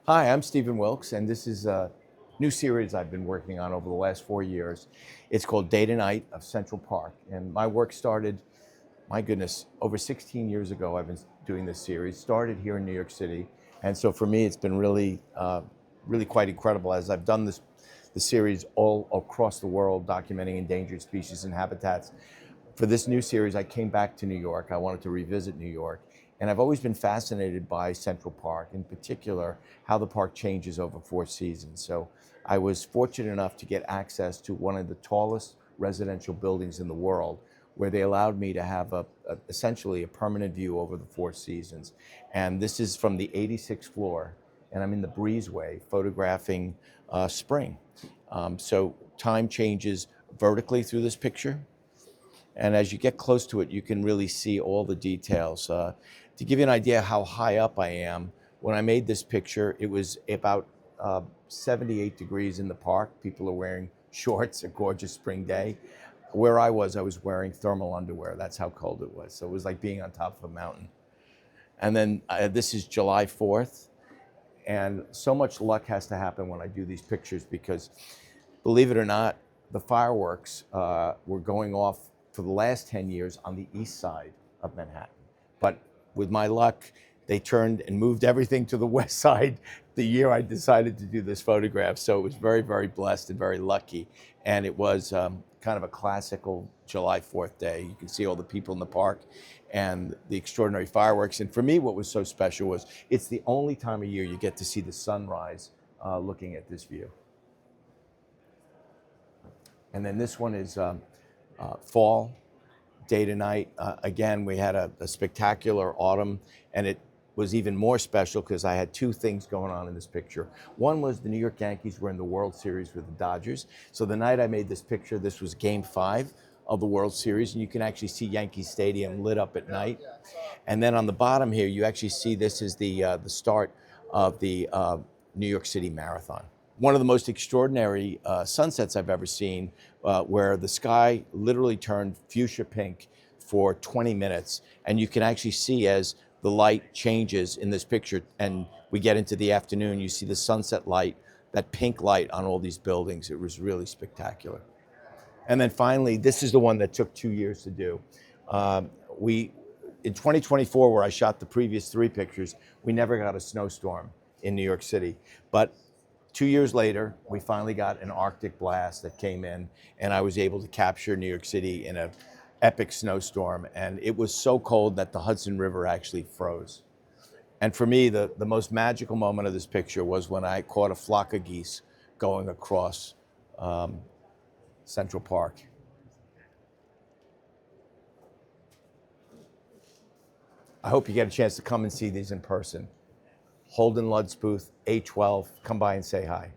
Hi, I'm Stephen Wilkes, and this is a new series I've been working on over the last 4 years. It's called Day to Night of Central Park, and my work started, my goodness, over 16 years ago. I've been doing this series. Started here in New York City, and so for me, it's been really quite incredible as I've done the series all across the world, documenting endangered species and habitats. For this new series, I came back to New York. I wanted to revisit New York. And I've always been fascinated by Central Park, in particular, how the park changes over 4 seasons. So I was fortunate enough to get access to one of the tallest residential buildings in the world, where they allowed me to have essentially a permanent view over the 4 seasons. And this is from the 86th floor, and I'm in the breezeway photographing spring. So time changes vertically through this picture. And as you get close to it, you can really see all the details. To give you an idea how high up I am, when I made this picture, it was about 78 degrees in the park. People are wearing shorts, a gorgeous spring day. Where I was wearing thermal underwear. That's how cold it was. So it was like being on top of a mountain. And then this is July 4th. And so much luck has to happen when I do these pictures because, believe it or not, the fireworks were going off for the last 10 years on the east side of Manhattan. But with my luck, they turned and moved everything to the west side the year I decided to do this photograph. So it was very blessed and very lucky. And it was kind of a classical July 4th day. You can see all the people in the park and the extraordinary fireworks. And for me, what was so special was it's the only time of year you get to see the sunrise looking at this view. And then this one is fall, day to night. Again, we had a spectacular autumn, and it was even more special because I had two things going on in this picture. One was the New York Yankees were in the World Series with the Dodgers. So the night I made this picture, this was Game 5 of the World Series, and you can actually see Yankee Stadium lit up at night. And then on the bottom here, you actually see this is the start of the New York City Marathon. One of the most extraordinary sunsets I've ever seen, where the sky literally turned fuchsia pink for 20 minutes. And you can actually see as the light changes in this picture and we get into the afternoon, you see the sunset light, that pink light on all these buildings. It was really spectacular. And then finally, this is the one that took 2 years to do. In 2024, where I shot the previous 3 pictures, we never got a snowstorm in New York City. But 2 years later, we finally got an Arctic blast that came in, and I was able to capture New York City in an epic snowstorm. And it was so cold that the Hudson River actually froze. And for me, the most magical moment of this picture was when I caught a flock of geese going across Central Park. I hope you get a chance to come and see these in person. Holden Ludd's booth, A12. Come by and say hi.